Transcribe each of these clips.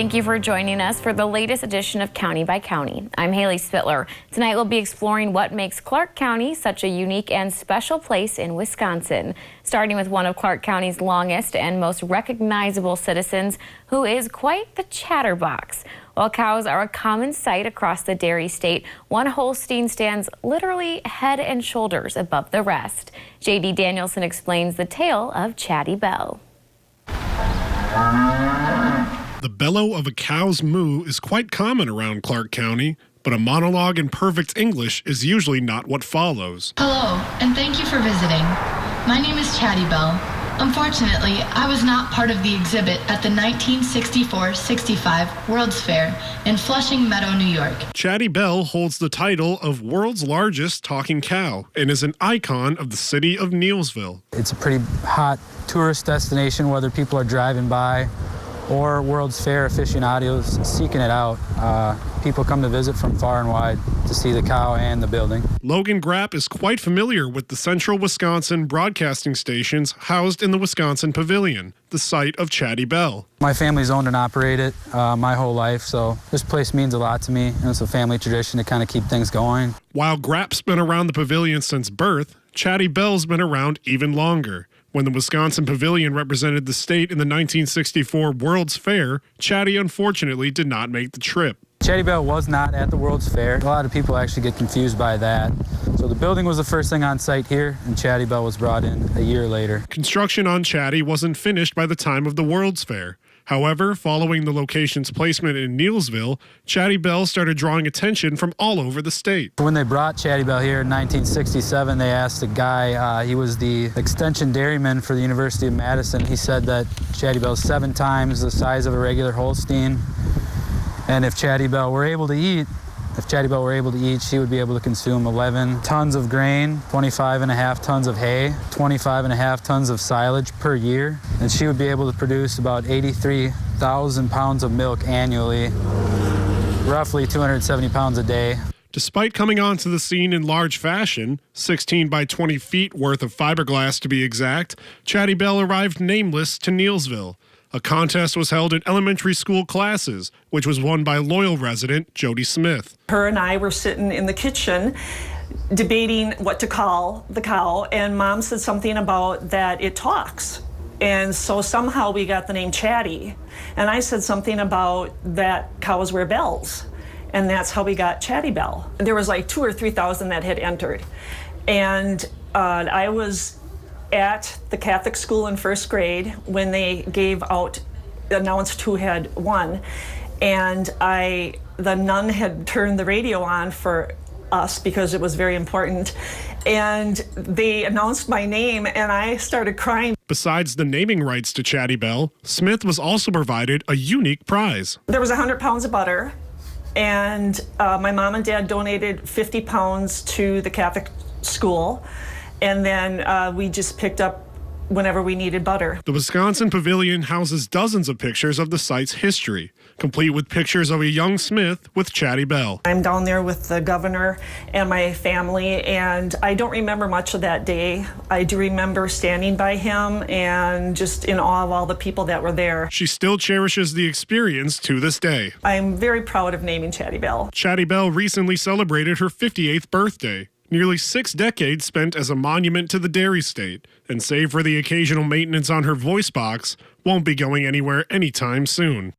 Thank you for joining us for the latest edition of County by County. I'm Haley Spittler. Tonight we'll be exploring what makes Clark County such a unique and special place in Wisconsin. Starting with one of Clark County's longest and most recognizable citizens, who is quite the chatterbox. While cows are a common sight across the dairy state, one Holstein stands literally head and shoulders above the rest. J.D. Danielson explains the tale of Chatty Belle. The bellow of a cow's moo is quite common around Clark County, but a monologue in perfect English is usually not what follows. Hello, and thank you for visiting. My name is Chatty Belle. Unfortunately, I was not part of the exhibit at the 1964-65 World's Fair in Flushing Meadow, New York. Chatty Belle holds the title of world's largest talking cow and is an icon of the city of Neillsville. It's a pretty hot tourist destination, whether people are driving by or World's Fair aficionados seeking it out. People come to visit from far and wide to see the cow and the building. Logan Grapp is quite familiar with the Central Wisconsin broadcasting stations housed in the Wisconsin Pavilion, the site of Chatty Belle. My family's owned and operated my whole life, so this place means a lot to me, and it's a family tradition to kind of keep things going. While Grapp's been around the pavilion since birth, Chatty Belle's been around even longer. When the Wisconsin Pavilion represented the state in the 1964 World's Fair, Chatty unfortunately did not make the trip. Chatty Belle was not at the World's Fair. A lot of people actually get confused by that. So the building was the first thing on site here, and Chatty Belle was brought in a year later. Construction on Chatty wasn't finished by the time of the World's Fair. However, following the location's placement in Neillsville, Chatty Belle started drawing attention from all over the state. When they brought Chatty Belle here in 1967, they asked a guy, he was the extension dairyman for the University of Madison. He said that Chatty Belle's 7 times the size of a regular Holstein. And if Chatty Belle were able to eat, she would be able to consume 11 tons of grain, 25.5 tons of hay, 25.5 tons of silage per year. And she would be able to produce about 83,000 pounds of milk annually, roughly 270 pounds a day. Despite coming onto the scene in large fashion, 16 by 20 feet worth of fiberglass to be exact, Chatty Belle arrived nameless to Neillsville. A contest was held in elementary school classes, which was won by Loyal resident Jody Smith. Her and I were sitting in the kitchen debating what to call the cow, and Mom said something about that it talks. And so somehow we got the name Chatty. And I said something about that cows wear bells. And that's how we got Chatty Belle. There was like 2,000 or 3,000 that had entered. And I was at the Catholic school in first grade when they announced who had won. And the nun had turned the radio on for us because it was very important. And they announced my name and I started crying. Besides the naming rights to Chatty Belle, Smith was also provided a unique prize. There was 100 pounds of butter, and my mom and dad donated 50 pounds to the Catholic school. And then we just picked up whenever we needed butter. The Wisconsin Pavilion houses dozens of pictures of the site's history, complete with pictures of a young Smith with Chatty Belle. I'm down there with the governor and my family, and I don't remember much of that day. I do remember standing by him and just in awe of all the people that were there. She still cherishes the experience to this day. I'm very proud of naming Chatty Belle. Chatty Belle recently celebrated her 58th birthday. Nearly 6 decades spent as a monument to the dairy state, and save for the occasional maintenance on her voice box, won't be going anywhere anytime soon.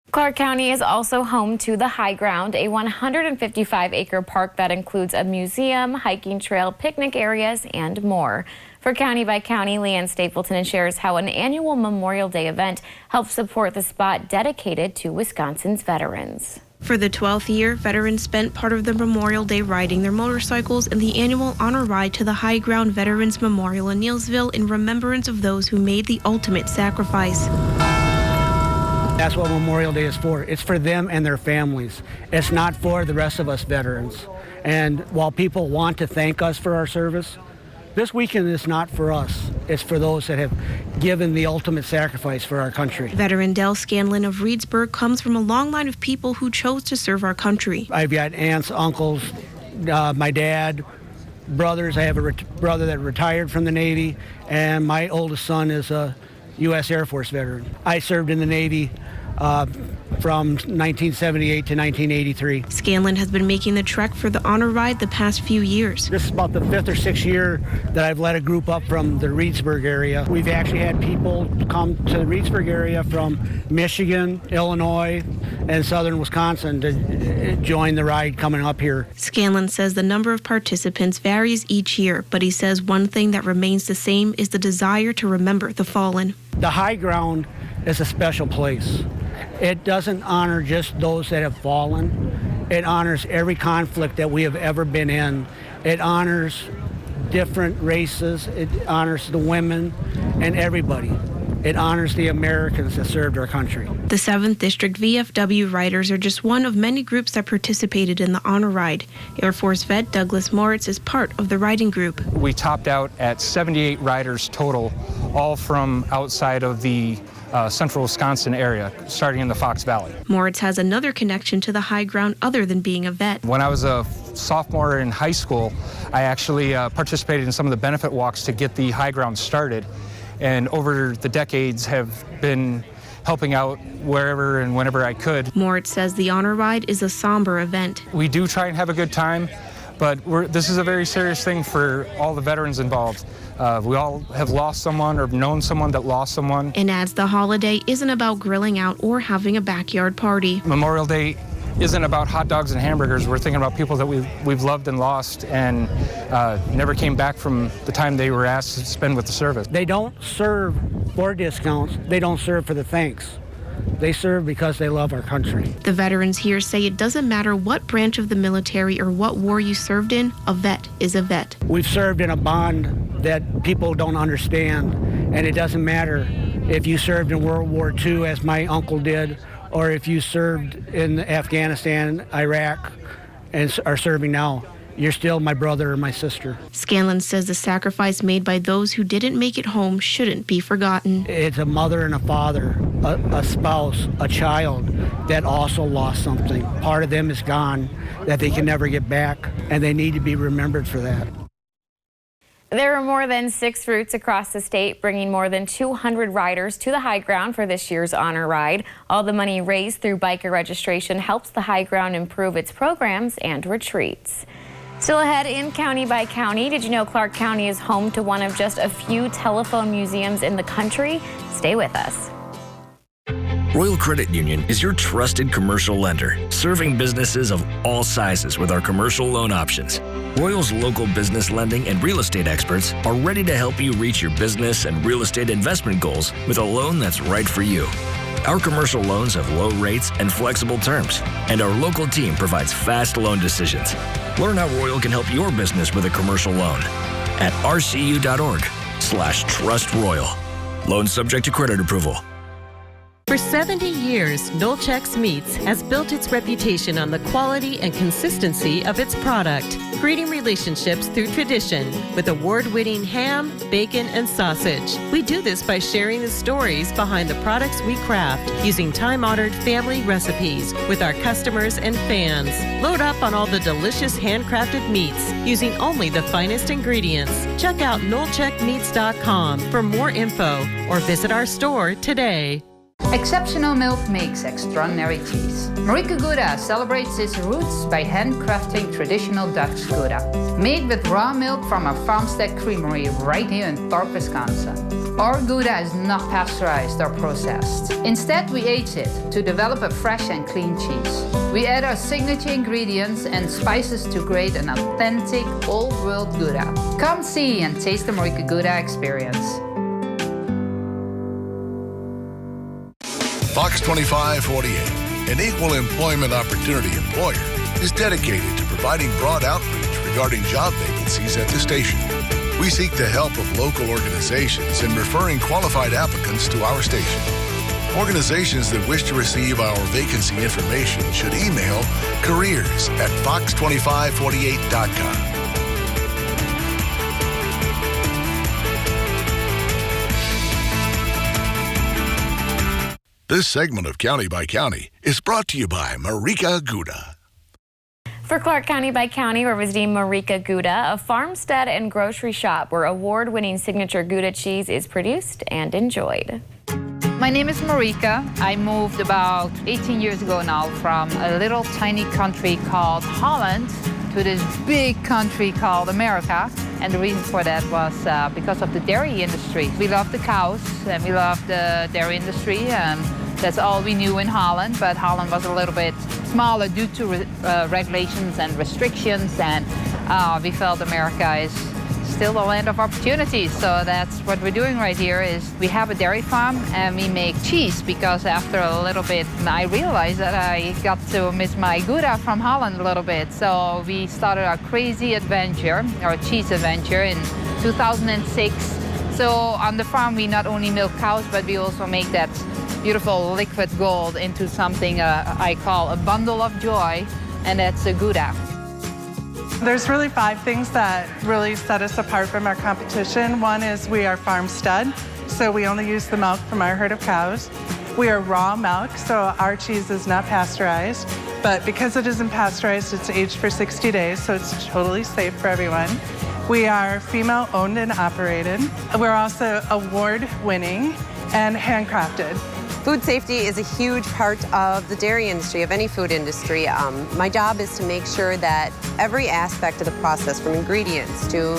Clark County is also home to the High Ground, a 155-acre park that includes a museum, hiking trail, picnic areas, and more. For County by County, Leanne Stapleton shares how an annual Memorial Day event helps support the spot dedicated to Wisconsin's veterans. For the 12th year, veterans spent part of their Memorial Day riding their motorcycles in the annual honor ride to the High Ground Veterans Memorial in Neillsville in remembrance of those who made the ultimate sacrifice. That's what Memorial Day is for. It's for them and their families. It's not for the rest of us veterans. And while people want to thank us for our service, this weekend is not for us. It's for those that have given the ultimate sacrifice for our country. Veteran Dell Scanlon of Reedsburg comes from a long line of people who chose to serve our country. I've got aunts, uncles, my dad, brothers. I have a brother that retired from the Navy, and my oldest son is a U.S. Air Force veteran. I served in the Navy from 1978 to 1983. Scanlon has been making the trek for the honor ride the past few years. This is about the 5th or 6th year that I've led a group up from the Reedsburg area. We've actually had people come to the Reedsburg area from Michigan, Illinois, and southern Wisconsin to join the ride coming up here. Scanlon says the number of participants varies each year, but he says one thing that remains the same is the desire to remember the fallen. The high ground is a special place. It doesn't honor just those that have fallen. It honors every conflict that we have ever been in. It honors different races. It honors the women and everybody. It honors the Americans that served our country. The 7th District VFW Riders are just one of many groups that participated in the honor ride. Air Force vet Douglas Moritz is part of the riding group. We topped out at 78 riders total, all from outside of the central Wisconsin area, starting in the Fox Valley. Moritz has another connection to the high ground other than being a vet. When I was a sophomore in high school, I actually participated in some of the benefit walks to get the high ground started, and over the decades have been helping out wherever and whenever I could. Moritz says the honor ride is a somber event. We do try and have a good time, but this is a very serious thing for all the veterans involved. We all have lost someone or known someone that lost someone. And adds the holiday isn't about grilling out or having a backyard party. Memorial Day isn't about hot dogs and hamburgers. We're thinking about people that we've loved and lost and never came back from the time they were asked to spend with the service. They don't serve for discounts. They don't serve for the thanks. They serve because they love our country. The veterans here say it doesn't matter what branch of the military or what war you served in, a vet is a vet. We've served in a bond that people don't understand, and it doesn't matter if you served in World War II, as my uncle did, or if you served in Afghanistan, Iraq, and are serving now. You're still my brother or my sister. Scanlon says the sacrifice made by those who didn't make it home shouldn't be forgotten. It's a mother and a father, a spouse, a child that also lost something. Part of them is gone that they can never get back, and they need to be remembered for that. There are more than 6 routes across the state, bringing more than 200 riders to the high ground for this year's honor ride. All the money raised through biker registration helps the high ground improve its programs and retreats. Still ahead in County by County, did you know Clark County is home to one of just a few telephone museums in the country? Stay with us. Royal Credit Union is your trusted commercial lender, serving businesses of all sizes with our commercial loan options. Royal's local business lending and real estate experts are ready to help you reach your business and real estate investment goals with a loan that's right for you. Our commercial loans have low rates and flexible terms, and our local team provides fast loan decisions. Learn how Royal can help your business with a commercial loan at rcu.org/trustroyal. Loan subject to credit approval. For 70 years, Nolchex Meats has built its reputation on the quality and consistency of its product, creating relationships through tradition with award-winning ham, bacon, and sausage. We do this by sharing the stories behind the products we craft, using time-honored family recipes with our customers and fans. Load up on all the delicious handcrafted meats using only the finest ingredients. Check out NolcheckMeats.com for more info or visit our store today. Exceptional milk makes extraordinary cheese. Marika Gouda celebrates its roots by handcrafting traditional Dutch Gouda, made with raw milk from our Farmstead Creamery right here in Thorpe, Wisconsin. Our Gouda is not pasteurized or processed. Instead, we age it to develop a fresh and clean cheese. We add our signature ingredients and spices to create an authentic, old-world Gouda. Come see and taste the Marika Gouda experience. Fox 2548, an equal employment opportunity employer, is dedicated to providing broad outreach regarding job vacancies at the station. We seek the help of local organizations in referring qualified applicants to our station. Organizations that wish to receive our vacancy information should email careers@fox2548.com. This segment of County by County is brought to you by Marika Gouda. For Clark County by County, we're visiting Marika Gouda, a farmstead and grocery shop where award-winning signature Gouda cheese is produced and enjoyed. My name is Marika. I moved about 18 years ago now from a little tiny country called Holland to this big country called America. And the reason for that was because of the dairy industry. We love the cows and we love the dairy industry, and that's all we knew in Holland. But Holland was a little bit smaller due to regulations and restrictions, and we felt America is still the land of opportunities. So that's what we're doing right here. Is we have a dairy farm and we make cheese, because after a little bit I realized that I got to miss my Gouda from Holland a little bit. So we started our crazy adventure, our cheese adventure, in 2006. So on the farm we not only milk cows, but we also make that beautiful liquid gold into something I call a bundle of joy, and that's a Gouda. There's really 5 things that really set us apart from our competition. One is we are farm stud, so we only use the milk from our herd of cows. We are raw milk, so our cheese is not pasteurized, but because it isn't pasteurized, it's aged for 60 days, so it's totally safe for everyone. We are female owned and operated. We're also award winning and handcrafted. Food safety is a huge part of the dairy industry, of any food industry. My job is to make sure that every aspect of the process, from ingredients to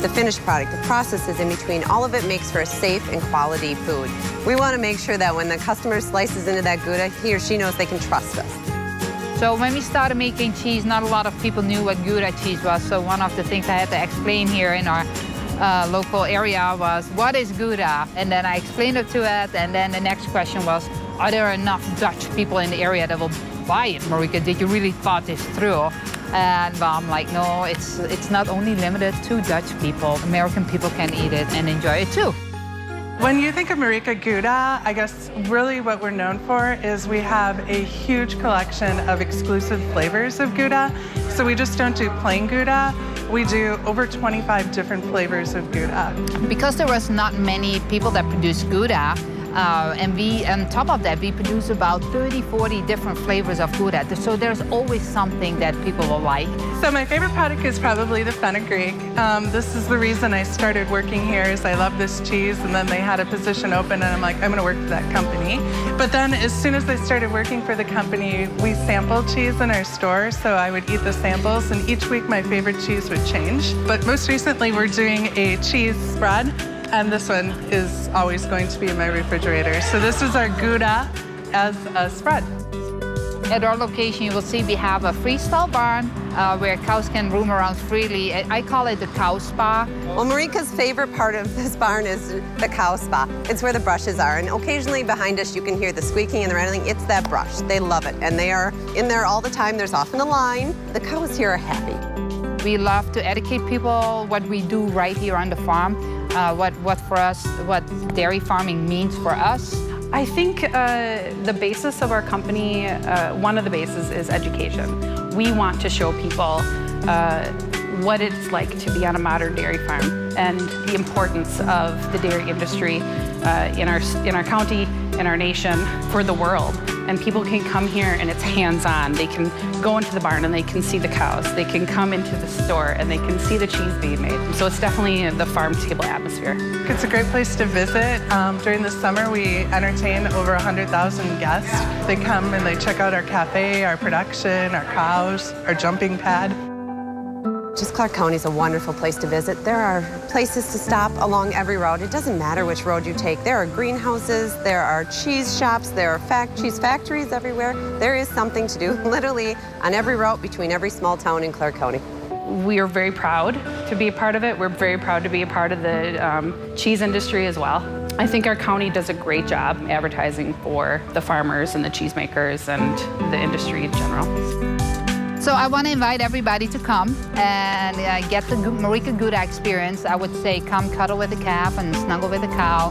the finished product, the processes in between, all of it makes for a safe and quality food. We want to make sure that when the customer slices into that Gouda, he or she knows they can trust us. So when we started making cheese, not a lot of people knew what Gouda cheese was. So one of the things I had to explain here in our local area was, what is Gouda? And then I explained it to it, and then the next question was, are there enough Dutch people in the area that will buy it? Marika, did you really thought this through? And I'm like, no, it's not only limited to Dutch people. American people can eat it and enjoy it too. When you think of Marika Gouda, I guess really what we're known for is we have a huge collection of exclusive flavors of Gouda. So we just don't do plain Gouda. We do over 25 different flavors of Gouda. Because there was not many people that produce Gouda, and we, on top of that, we produce about 30, 40 different flavors of Gouda. So there's always something that people will like. So my favorite product is probably the fenugreek. This is the reason I started working here, is I love this cheese, and then they had a position open, and I'm like, I'm gonna work for that company. But then as soon as I started working for the company, we sampled cheese in our store, so I would eat the samples, and each week my favorite cheese would change. But most recently we're doing a cheese spread, and this one is always going to be in my refrigerator. So this is our Gouda as a spread. At our location, you will see we have a freestyle barn where cows can roam around freely. I call it the cow spa. Well, Marika's favorite part of this barn is the cow spa. It's where the brushes are, and occasionally behind us you can hear the squeaking and the rattling. It's that brush. They love it, and they are in there all the time. There's often a line. The cows here are happy. We love to educate people what we do right here on the farm, what for us, what dairy farming means for us. I think the basis of our company, one of the bases is education. We want to show people what it's like to be on a modern dairy farm and the importance of the dairy industry in our county, in our nation, for the world. And people can come here and it's hands-on. They can go into the barn and they can see the cows. They can come into the store and they can see the cheese being made. So it's definitely the farm table atmosphere. It's a great place to visit. During the summer, we entertain over 100,000 guests. They come and they check out our cafe, our production, our cows, our jumping pad. Just Clark County is a wonderful place to visit. There are places to stop along every road. It doesn't matter which road you take. There are greenhouses, there are cheese shops, there are cheese factories everywhere. There is something to do literally on every route between every small town in Clark County. We are very proud to be a part of it. We're very proud to be a part of the cheese industry as well. I think our county does a great job advertising for the farmers and the cheesemakers and the industry in general. So I want to invite everybody to come and get the Marika Gouda experience. I would say come cuddle with the calf and snuggle with the cow.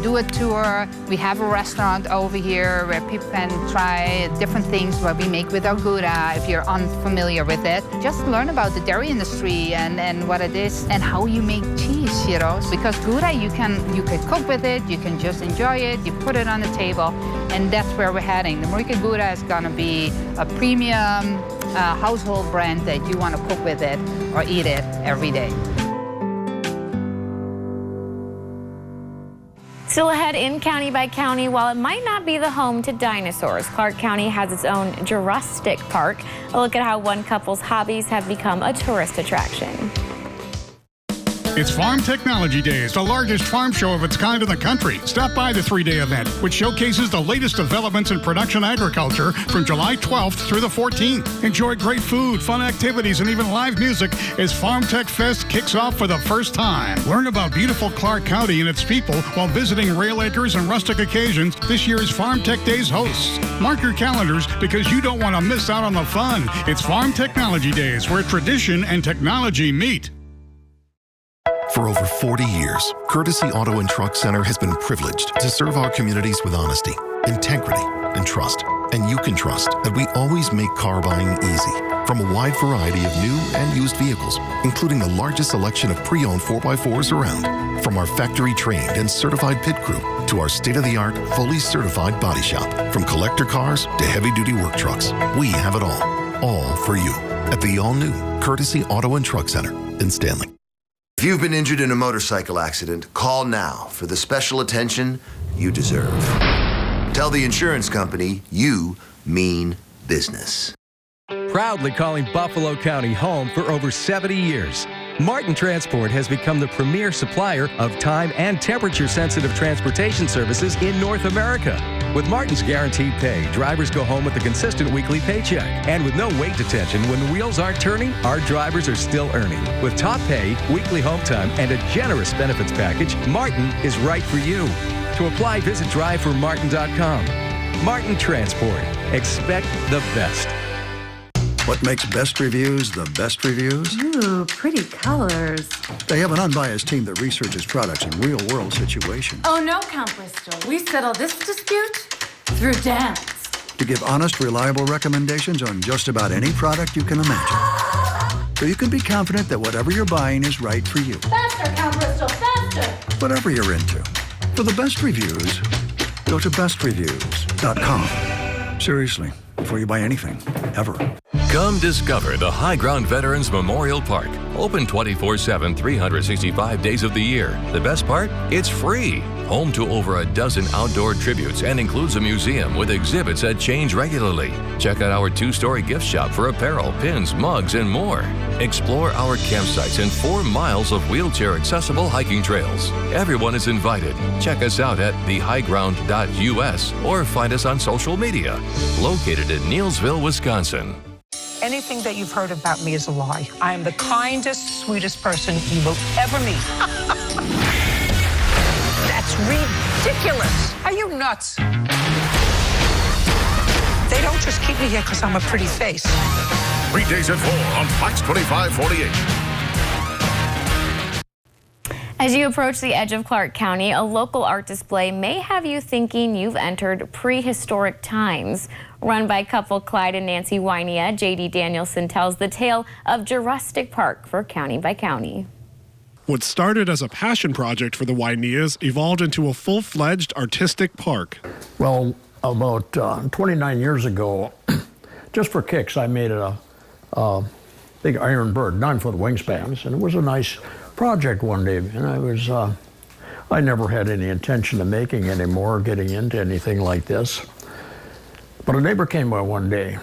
Do a tour. We have a restaurant over here where people can try different things what we make with our Gouda if you're unfamiliar with it. Just learn about the dairy industry and what it is and how you make cheese, you know. Because Gouda, you can cook with it, you can just enjoy it, you put it on the table, and that's where we're heading. The Marika Gouda is going to be a premium household brand that you want to cook with it or eat it every day. Still ahead in County by County, while it might not be the home to dinosaurs, Clark County has its own Jurassic Park. A look at how one couple's hobbies have become a tourist attraction. It's Farm Technology Days, the largest farm show of its kind in the country. Stop by the 3-day event, which showcases the latest developments in production agriculture from July 12th through the 14th. Enjoy great food, fun activities, and even live music as Farm Tech Fest kicks off for the first time. Learn about beautiful Clark County and its people while visiting Rail Acres and rustic occasions this year's Farm Tech Days hosts. Mark your calendars because you don't want to miss out on the fun. It's Farm Technology Days, where tradition and technology meet. For over 40 years, Courtesy Auto and Truck Center has been privileged to serve our communities with honesty, integrity, and trust. And you can trust that we always make car buying easy. From a wide variety of new and used vehicles, including the largest selection of pre-owned 4x4s around. From our factory-trained and certified pit crew to our state-of-the-art, fully certified body shop. From collector cars to heavy-duty work trucks, we have it all for you. At the all-new Courtesy Auto and Truck Center in Stanley. If you've been injured in a motorcycle accident, call now for the special attention you deserve. Tell the insurance company you mean business. Proudly calling Buffalo County home for over 70 years. Martin Transport has become the premier supplier of time and temperature-sensitive transportation services in North America. With Martin's guaranteed pay, drivers go home with a consistent weekly paycheck. And with no weight detention, when the wheels aren't turning, our drivers are still earning. With top pay, weekly home time, and a generous benefits package, Martin is right for you. To apply, visit driveformartin.com. Martin Transport. Expect the best. What makes best reviews the best reviews? Ooh, pretty colors. They have an unbiased team that researches products in real-world situations. Oh no, Count Bristol. We settle this dispute through dance. To give honest, reliable recommendations on just about any product you can imagine. So you can be confident that whatever you're buying is right for you. Faster, Count Bristol, faster! Whatever you're into. For the best reviews, go to bestreviews.com. Seriously, before you buy anything, ever. Come discover the High Ground Veterans Memorial Park. Open 24/7, 365 days of the year. The best part? It's free. Home to over a dozen outdoor tributes and includes a museum with exhibits that change regularly. Check out our 2-story gift shop for apparel, pins, mugs, and more. Explore our campsites and 4 miles of wheelchair-accessible hiking trails. Everyone is invited. Check us out at thehighground.us or find us on social media. Located in Neillsville, Wisconsin. Anything that you've heard about me is a lie. I am the kindest, sweetest person you will ever meet. That's ridiculous. Are you nuts? They don't just keep me here because I'm a pretty face. Weekdays at 4 on Fox 2548. As you approach the edge of Clark County, a local art display may have you thinking you've entered prehistoric times. Run by couple Clyde and Nancy Wynia, J.D. Danielson tells the tale of Jurassic Park for County by County. What started as a passion project for the Wynias evolved into a full-fledged artistic park. Well, about 29 years ago, just for kicks, I made a big iron bird, 9-foot wingspans, and it was a nice project one day, and I never had any intention of making any more, getting into anything like this. But a neighbor came by one day.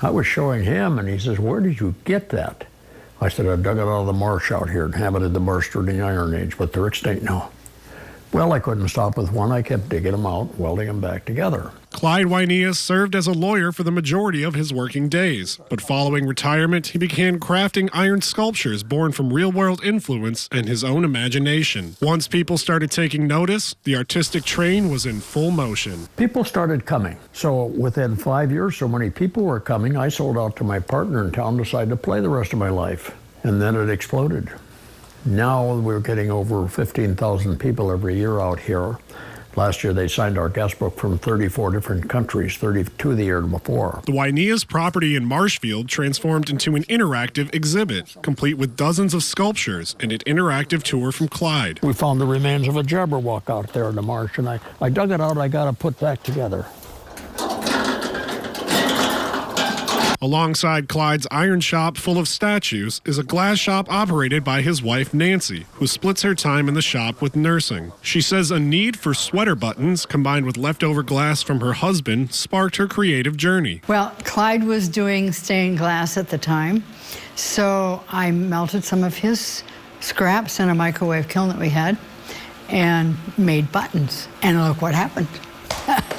I was showing him, and he says, "Where did you get that?" I said, "I dug it out of the marsh out here, inhabited the marsh during the Iron Age, but they're extinct now." Well, I couldn't stop with one. I kept digging them out, welding them back together. Clyde Wynia served as a lawyer for the majority of his working days, but following retirement, he began crafting iron sculptures born from real-world influence and his own imagination. Once people started taking notice, the artistic train was in full motion. People started coming. So within 5 years, so many people were coming, I sold out to my partner in town, decided to play the rest of my life. And then it exploded. Now we're getting over 15,000 people every year out here. Last year they signed our guest book from 34 different countries, 32 the year before. The Wynia's property in Marshfield transformed into an interactive exhibit, complete with dozens of sculptures and an interactive tour from Clyde. We found the remains of a Jabberwock out there in the marsh, and I dug it out, I got it put back together. Alongside Clyde's iron shop full of statues is a glass shop operated by his wife Nancy, who splits her time in the shop with nursing. She says a need for sweater buttons combined with leftover glass from her husband sparked her creative journey. Well, Clyde was doing stained glass at the time, so I melted some of his scraps in a microwave kiln that we had and made buttons. And look what happened.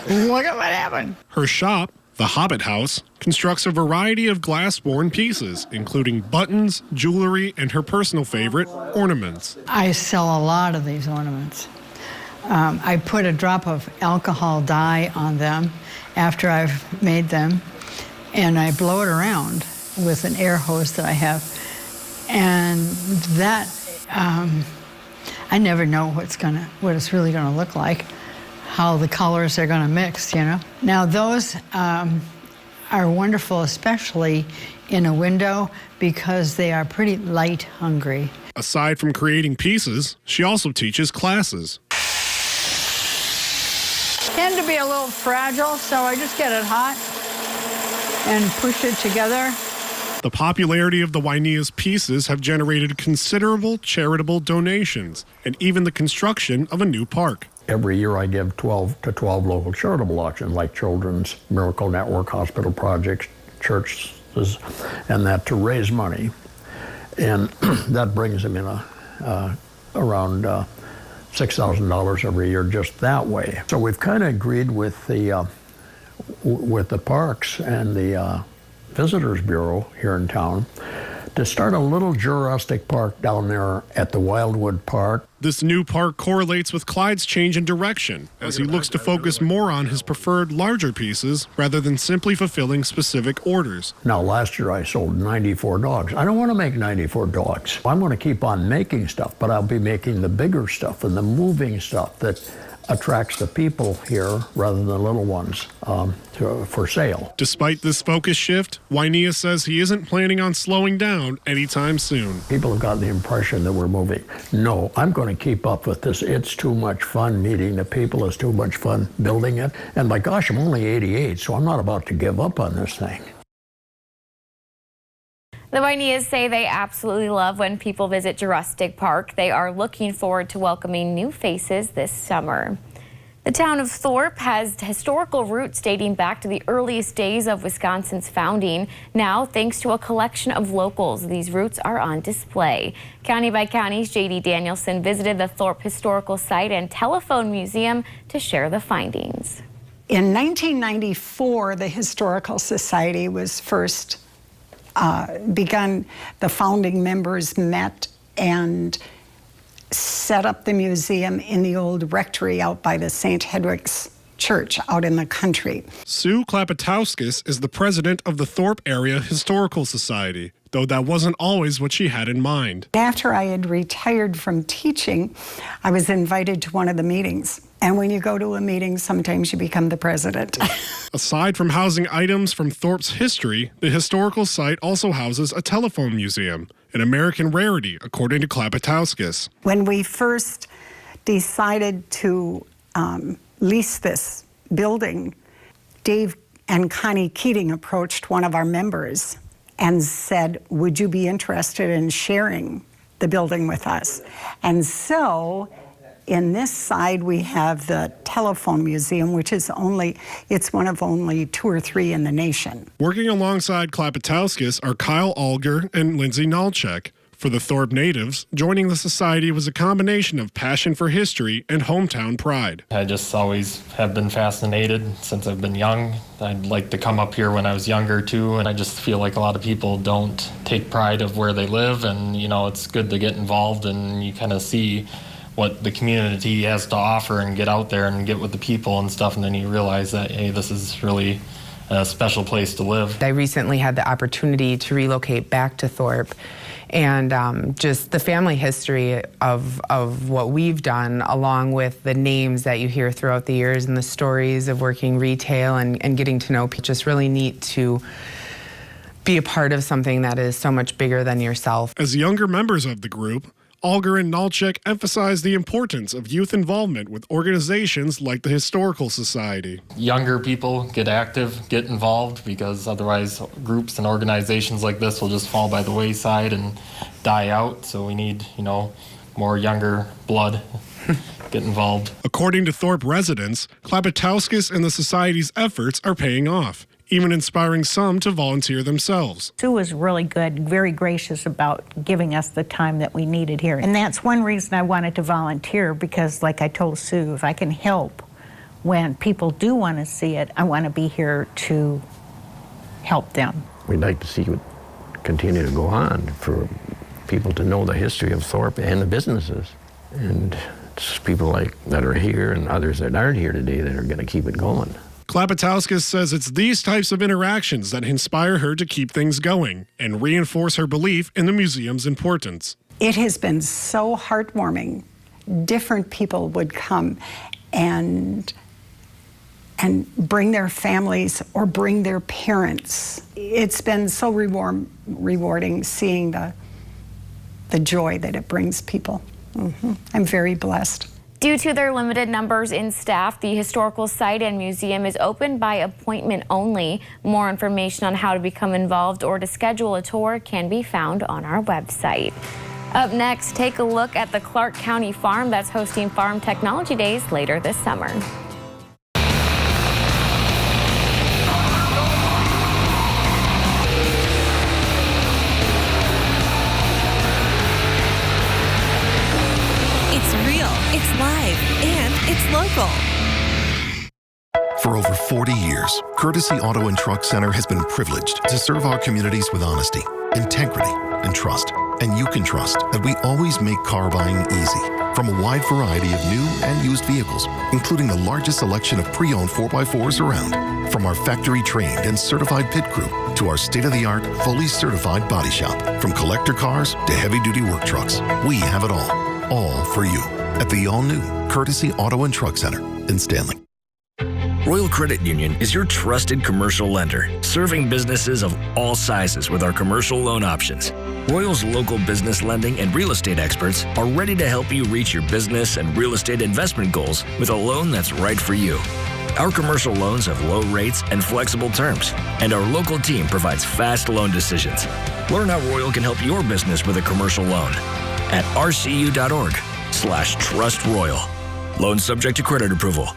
Look at what happened. Her shop, The Hobbit House, constructs a variety of glass-borne pieces, including buttons, jewelry, and her personal favorite, ornaments. I sell a lot of these ornaments. I put a drop of alcohol dye on them after I've made them, and I blow it around with an air hose that I have. And that, I never know what it's really gonna look like, how the colors are gonna mix, you know? Now those are wonderful, especially in a window, because they are pretty light hungry. Aside from creating pieces, she also teaches classes. Tend to be a little fragile, so I just get it hot and push it together. The popularity of the Wainea's pieces have generated considerable charitable donations and even the construction of a new park. Every year I give 12 to 12 local charitable auctions like Children's Miracle Network, hospital projects, churches, and that to raise money. And that brings them in around $6,000 every year just that way. So we've kind of agreed with the parks and the Visitors Bureau here in town to start a little Jurassic Park down there at the Wildwood Park. This new park correlates with Clyde's change in direction as he looks to focus more on his preferred larger pieces rather than simply fulfilling specific orders. Now, last year I sold 94 dogs. I don't want to make 94 dogs. I'm going to keep on making stuff, but I'll be making the bigger stuff and the moving stuff that attracts the people here rather than the little ones for sale. Despite this focus shift, Wainea says he isn't planning on slowing down anytime soon. People have gotten the impression that we're moving. No, I'm going to keep up with this. It's too much fun meeting the people. It's too much fun building it. And my gosh, I'm only 88, so I'm not about to give up on this thing. The Waineas say they absolutely love when people visit Jurassic Park. They are looking forward to welcoming new faces this summer. The town of Thorpe has historical roots dating back to the earliest days of Wisconsin's founding. Now, thanks to a collection of locals, these roots are on display. County by County's J.D. Danielson visited the Thorpe Historical Site and Telephone Museum to share the findings. In 1994, the Historical Society was first begun. The founding members met and set up the museum in the old rectory out by the St. Hedwig's Church out in the country. Sue Klapatowskis is the president of the Thorpe Area Historical Society, though that wasn't always what she had in mind. After I had retired from teaching, I was invited to one of the meetings. And when you go to a meeting, sometimes you become the president. Aside from housing items from Thorpe's history, the historical site also houses a telephone museum, an American rarity, according to Klapatowskis. When we first decided to lease this building, Dave and Connie Keating approached one of our members and said, would you be interested in sharing the building with us? And so in this side, we have the Telephone Museum, which is it's one of only 2 or 3 in the nation. Working alongside Klapatowskis are Kyle Alger and Lindsay Nalchek. For the Thorpe natives, joining the society was a combination of passion for history and hometown pride. I just always have been fascinated since I've been young. I'd like to come up here when I was younger too, and I just feel like a lot of people don't take pride of where they live, and it's good to get involved and you kind of see what the community has to offer and get out there and get with the people and stuff, and then you realize that, hey, this is really a special place to live. I recently had the opportunity to relocate back to Thorpe, and just the family history of what we've done, along with the names that you hear throughout the years and the stories of working retail and getting to know people. Just really neat to be a part of something that is so much bigger than yourself. As younger members of the group, Alger and Nalchek emphasized the importance of youth involvement with organizations like the Historical Society. Younger people get active, get involved, because otherwise groups and organizations like this will just fall by the wayside and die out. So we need, more younger blood get involved. According to Thorpe residents, Klapatowskis and the Society's efforts are paying off, even inspiring some to volunteer themselves. Sue was really good, very gracious about giving us the time that we needed here. And that's one reason I wanted to volunteer, because like I told Sue, if I can help when people do want to see it, I want to be here to help them. We'd like to see it continue to go on, for people to know the history of Thorpe and the businesses. And it's people like that are here and others that aren't here today that are going to keep it going. Klapatowskis says it's these types of interactions that inspire her to keep things going and reinforce her belief in the museum's importance. It has been so heartwarming. Different people would come and bring their families or bring their parents. It's been so rewarding seeing the joy that it brings people. I'm very blessed. Due to their limited numbers in staff, the Historical Site and Museum is open by appointment only. More information on how to become involved or to schedule a tour can be found on our website. Up next, take a look at the Clark County Farm that's hosting Farm Technology Days later this summer. It's live, and it's local. For over 40 years, Courtesy Auto and Truck Center has been privileged to serve our communities with honesty, integrity, and trust. And you can trust that we always make car buying easy. From a wide variety of new and used vehicles, including the largest selection of pre-owned 4x4s around. From our factory-trained and certified pit crew to our state-of-the-art, fully certified body shop. From collector cars to heavy-duty work trucks, we have it all for you. At the all-new Courtesy Auto and Truck Center in Stanley. Royal Credit Union is your trusted commercial lender, serving businesses of all sizes with our commercial loan options. Royal's local business lending and real estate experts are ready to help you reach your business and real estate investment goals with a loan that's right for you. Our commercial loans have low rates and flexible terms, and our local team provides fast loan decisions. Learn how Royal can help your business with a commercial loan at rcu.org/trustroyal. Loan subject to credit approval.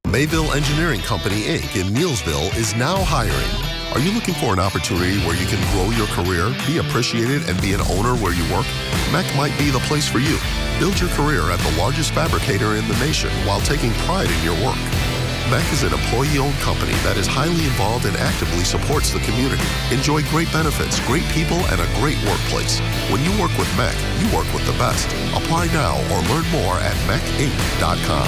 Mayville Engineering Company, Inc. in Neillsville is now hiring. Are you looking for an opportunity where you can grow your career, be appreciated, and be an owner where you work? MEC might be the place for you. Build your career at the largest fabricator in the nation while taking pride in your work. MEC is an employee-owned company that is highly involved and actively supports the community. Enjoy great benefits, great people, and a great workplace. When you work with MEC, you work with the best. Apply now or learn more at MECinc.com.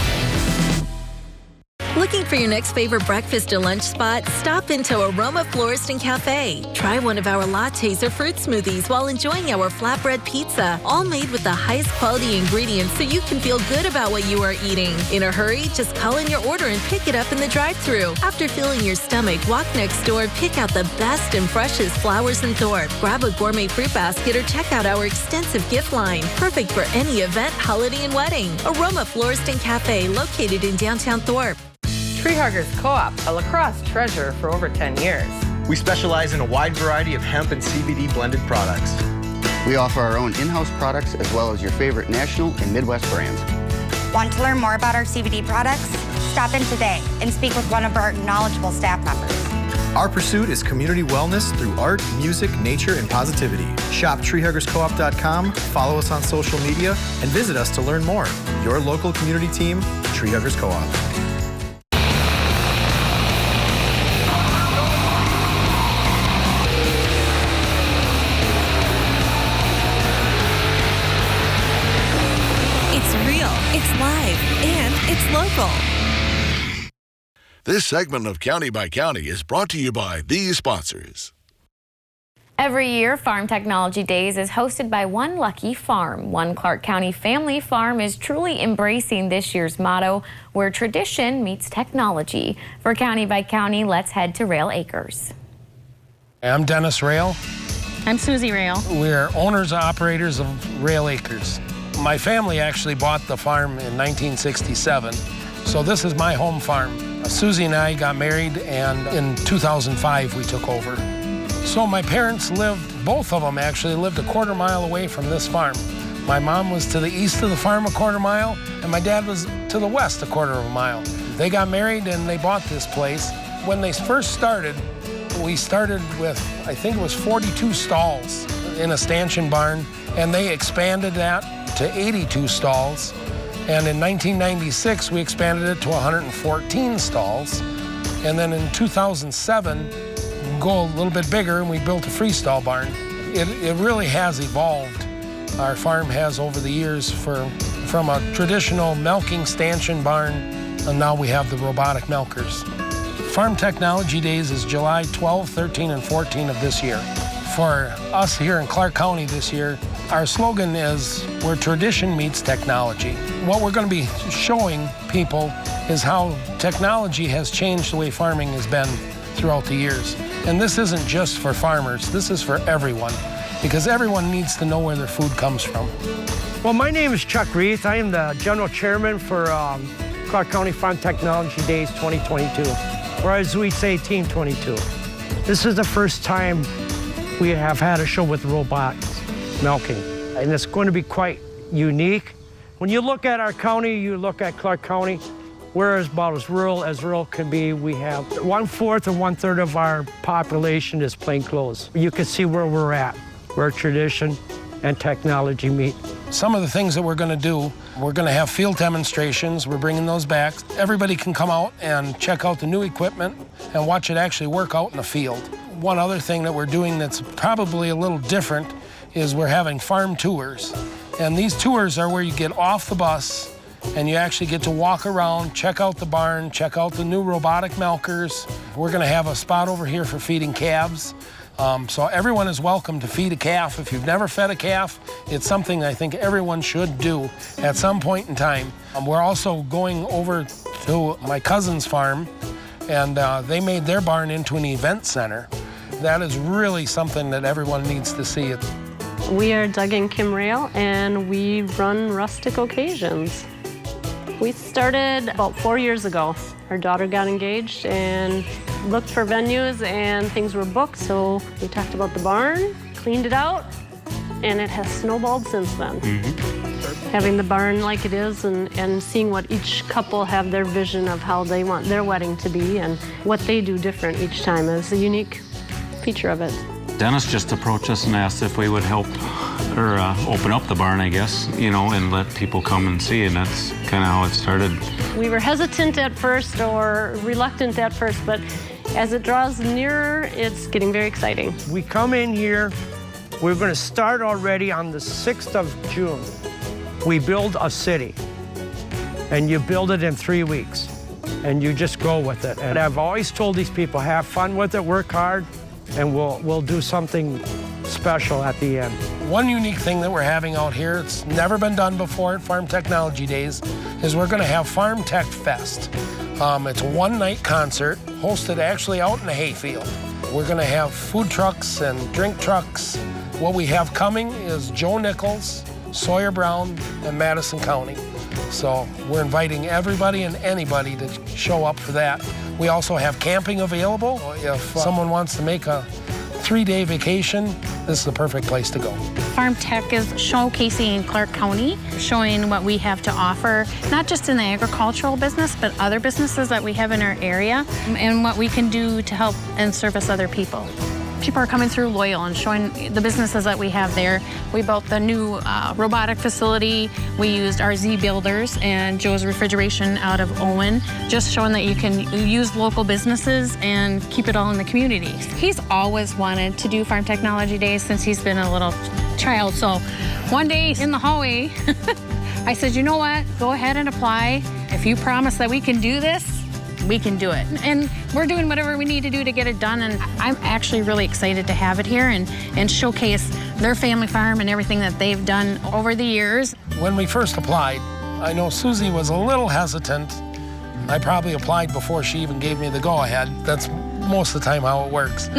Looking for your next favorite breakfast or lunch spot? Stop into Aroma Florist and Cafe. Try one of our lattes or fruit smoothies while enjoying our flatbread pizza, all made with the highest quality ingredients so you can feel good about what you are eating. In a hurry? Just call in your order and pick it up in the drive-thru. After filling your stomach, walk next door, pick out the best and freshest flowers in Thorpe. Grab a gourmet fruit basket or check out our extensive gift line. Perfect for any event, holiday, and wedding. Aroma Florist and Cafe, located in downtown Thorpe. Tree Huggers Co-op, a La Crosse treasure for over 10 years. We specialize in a wide variety of hemp and CBD blended products. We offer our own in-house products as well as your favorite national and Midwest brands. Want to learn more about our CBD products? Stop in today and speak with one of our knowledgeable staff members. Our pursuit is community wellness through art, music, nature, and positivity. Shop treehuggerscoop.com, follow us on social media, and visit us to learn more. Your local community team, Tree Huggers Co-op. It's live, and it's local. This segment of County by County is brought to you by these sponsors. Every year, Farm Technology Days is hosted by one lucky farm. One Clark County family farm is truly embracing this year's motto, where tradition meets technology. For County by County, let's head to Rail Acres. I'm Dennis Rail. I'm Susie Rail. We're owners and operators of Rail Acres. My family actually bought the farm in 1967, so this is my home farm. Susie and I got married, and in 2005 we took over. So my parents lived, both of them actually lived a quarter mile away from this farm. My mom was to the east of the farm a quarter mile, and my dad was to the west a quarter of a mile. They got married and they bought this place. When they first started, we started with, I think it was 42 stalls in a stanchion barn, and they expanded that to 82 stalls. And in 1996, we expanded it to 114 stalls. And then in 2007, go a little bit bigger, and we built a freestall barn. It really has evolved. Our farm has over the years from a traditional milking stanchion barn, and now we have the robotic milkers. Farm Technology Days is July 12, 13, and 14 of this year. For us here in Clark County this year, our slogan is where tradition meets technology. What we're going to be showing people is how technology has changed the way farming has been throughout the years. And this isn't just for farmers, this is for everyone, because everyone needs to know where their food comes from. Well, my name is Chuck Reith. I am the General Chairman for Clark County Farm Technology Days 2022, or as we say, Team 22. This is the first time we have had a show with robots milking, and it's going to be quite unique. When you look at our county, you look at Clark County, we're about as rural can be. We have 1/4 and 1/3 of our population is plainclothes. You can see where we're at, where tradition and technology meet. Some of the things that we're going to do, we're going to have field demonstrations. We're bringing those back. Everybody can come out and check out the new equipment and watch it actually work out in the field. One other thing that we're doing that's probably a little different is we're having farm tours. And these tours are where you get off the bus and you actually get to walk around, check out the barn, check out the new robotic milkers. We're going to have a spot over here for feeding calves. So everyone is welcome to feed a calf. If you've never fed a calf, it's something I think everyone should do at some point in time. We're also going over to my cousin's farm, and they made their barn into an event center. That is really something that everyone needs to see. We are Doug and Kim Rail, and we run Rustic Occasions. We started about 4 years ago. Our daughter got engaged and looked for venues, and things were booked, so we talked about the barn, cleaned it out, and it has snowballed since then. Having the barn like it is and seeing what each couple have their vision of how they want their wedding to be and what they do different each time is a unique feature of it. Dennis just approached us and asked if we would help or open up the barn, I guess, and let people come and see, and that's kind of how it started. We were hesitant at first or reluctant at first, but as it draws nearer, it's getting very exciting. We come in here, we're going to start already on the 6th of June. We build a city, and you build it in 3 weeks, and you just go with it. And I've always told these people, have fun with it, work hard, and we'll do something special at the end. One unique thing that we're having out here, it's never been done before at Farm Technology Days, is we're going to have Farm Tech Fest. It's a one-night concert hosted actually out in the hayfield. We're going to have food trucks and drink trucks. What we have coming is Joe Nichols, Sawyer Brown, and Madison County. So we're inviting everybody and anybody to show up for that. We also have camping available. If someone wants to make a 3-day vacation, this is the perfect place to go. Farm Tech is showcasing Clark County, showing what we have to offer, not just in the agricultural business, but other businesses that we have in our area, and what we can do to help and service other people. People are coming through Loyal and showing the businesses that we have there. We built the new robotic facility. We used our Z Builders and Joe's Refrigeration out of Owen, just showing that you can use local businesses and keep it all in the community. He's always wanted to do Farm Technology Days since he's been a little child. So one day in the hallway, I said, you know what, go ahead and apply. If you promise that we can do this, we can do it. And we're doing whatever we need to do to get it done, and I'm actually really excited to have it here and showcase their family farm and everything that they've done over the years. When we first applied, I know Susie was a little hesitant. I probably applied before she even gave me the go-ahead. That's most of the time how it works.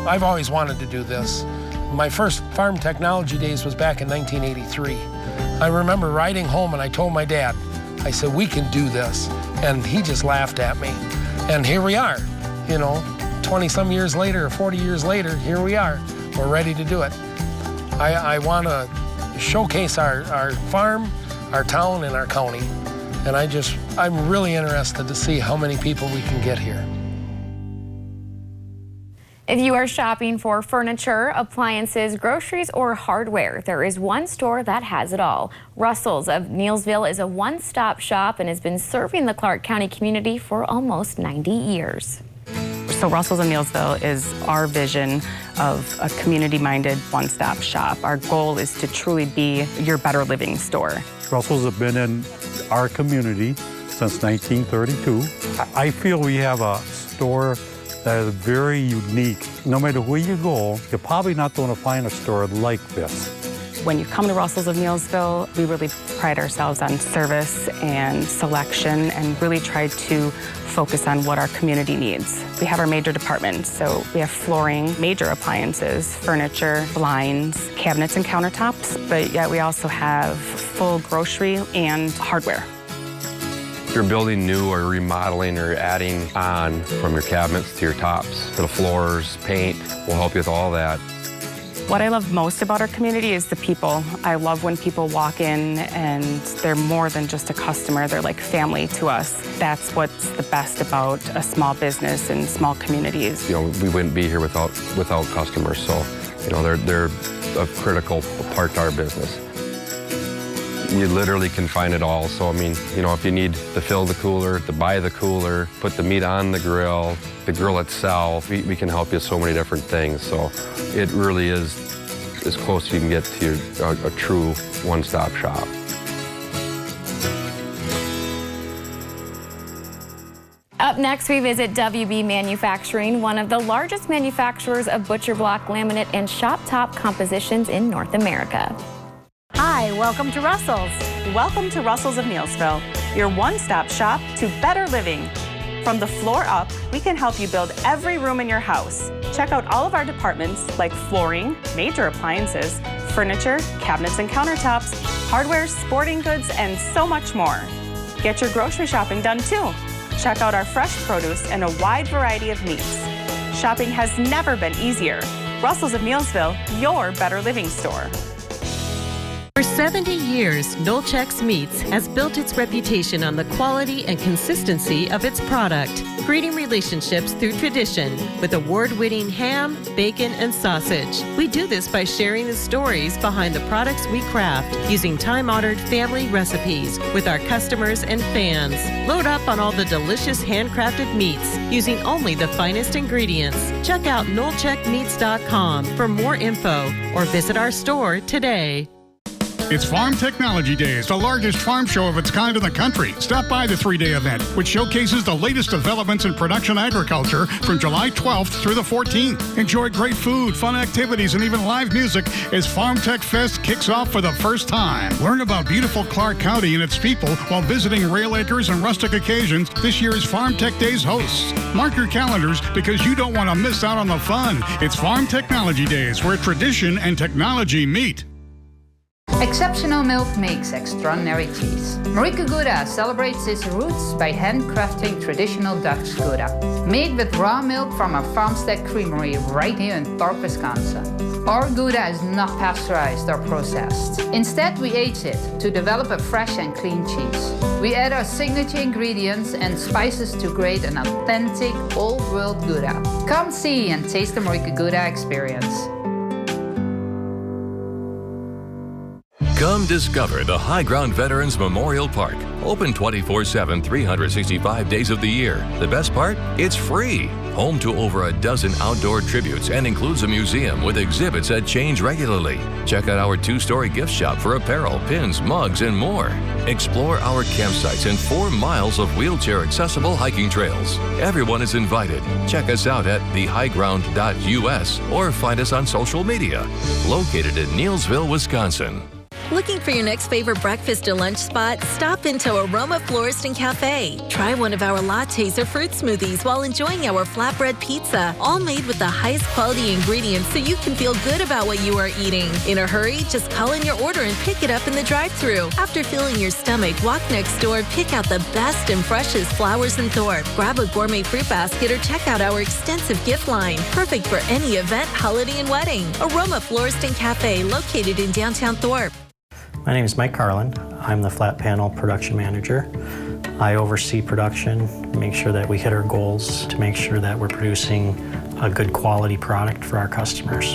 I've always wanted to do this. My first farm technology days was back in 1983. I remember riding home and I told my dad, I said, we can do this. And he just laughed at me. And here we are, 20 some years later, or 40 years later, here we are. We're ready to do it. I want to showcase our farm, our town, and our county. And I'm really interested to see how many people we can get here. If you are shopping for furniture, appliances, groceries, or hardware, there is one store that has it all. Russell's of Neillsville is a one-stop shop and has been serving the Clark County community for almost 90 years. So Russell's of Neillsville is our vision of a community-minded one-stop shop. Our goal is to truly be your better living store. Russell's have been in our community since 1932. I feel we have a store that is very unique. No matter where you go, you're probably not going to find a store like this. When you come to Russell's of Neillsville, we really pride ourselves on service and selection and really try to focus on what our community needs. We have our major departments, so we have flooring, major appliances, furniture, blinds, cabinets and countertops, but yet we also have full grocery and hardware. If you're building new or remodeling or adding on from your cabinets to your tops, to the floors, paint, we'll help you with all that. What I love most about our community is the people. I love when people walk in and they're more than just a customer, they're like family to us. That's what's the best about a small business and small communities. We wouldn't be here without customers, so they're a critical part to our business. You literally can find it all. So, if you need to fill the cooler, to buy the cooler, put the meat on the grill itself, we can help you with so many different things. So it really is as close as you can get to a true one-stop shop. Up next, we visit WB Manufacturing, one of the largest manufacturers of butcher block, laminate, and shop top compositions in North America. Hi, welcome to Russell's. Welcome to Russell's of Neillsville, your one-stop shop to better living. From the floor up, we can help you build every room in your house. Check out all of our departments like flooring, major appliances, furniture, cabinets and countertops, hardware, sporting goods, and so much more. Get your grocery shopping done too. Check out our fresh produce and a wide variety of meats. Shopping has never been easier. Russell's of Neillsville, your better living store. For 70 years, Nolchex Meats has built its reputation on the quality and consistency of its product, creating relationships through tradition with award-winning ham, bacon, and sausage. We do this by sharing the stories behind the products we craft, using time-honored family recipes with our customers and fans. Load up on all the delicious handcrafted meats using only the finest ingredients. Check out NolchekMeats.com for more info or visit our store today. It's Farm Technology Days, the largest farm show of its kind in the country. Stop by the 3-day event, which showcases the latest developments in production agriculture from July 12th through the 14th. Enjoy great food, fun activities, and even live music as Farm Tech Fest kicks off for the first time. Learn about beautiful Clark County and its people while visiting rail acres and rustic occasions this year's Farm Tech Days hosts. Mark your calendars because you don't want to miss out on the fun. It's Farm Technology Days, where tradition and technology meet. Exceptional milk makes extraordinary cheese. Marieke Gouda celebrates its roots by handcrafting traditional Dutch Gouda, made with raw milk from our Farmstead Creamery right here in Thorpe, Wisconsin. Our Gouda is not pasteurized or processed. Instead, we age it to develop a fresh and clean cheese. We add our signature ingredients and spices to create an authentic, old-world Gouda. Come see and taste the Marieke Gouda experience. Come discover the High Ground Veterans Memorial Park. Open 24/7, 365 days of the year. The best part? It's free. Home to over a dozen outdoor tributes and includes a museum with exhibits that change regularly. Check out our 2-story gift shop for apparel, pins, mugs, and more. Explore our campsites and 4 miles of wheelchair-accessible hiking trails. Everyone is invited. Check us out at thehighground.us or find us on social media. Located in Neillsville, Wisconsin. Looking for your next favorite breakfast or lunch spot? Stop into Aroma Florist and Cafe. Try one of our lattes or fruit smoothies while enjoying our flatbread pizza, all made with the highest quality ingredients so you can feel good about what you are eating. In a hurry? Just call in your order and pick it up in the drive-thru. After filling your stomach, walk next door and pick out the best and freshest flowers in Thorpe. Grab a gourmet fruit basket or check out our extensive gift line. Perfect for any event, holiday, and wedding. Aroma Florist and Cafe, located in downtown Thorpe. My name is Mike Carlin. I'm the flat panel production manager. I oversee production, make sure that we hit our goals, to make sure that we're producing a good quality product for our customers.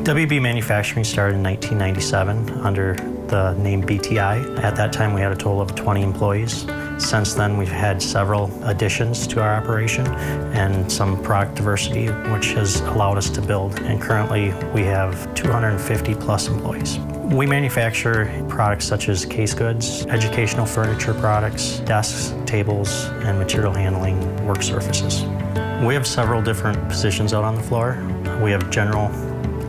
WB Manufacturing started in 1997 under the name BTI. At that time, we had a total of 20 employees. Since then, we've had several additions to our operation and some product diversity, which has allowed us to build. And currently, we have 250 plus employees. We manufacture products such as case goods, educational furniture products, desks, tables, and material handling work surfaces. We have several different positions out on the floor. We have general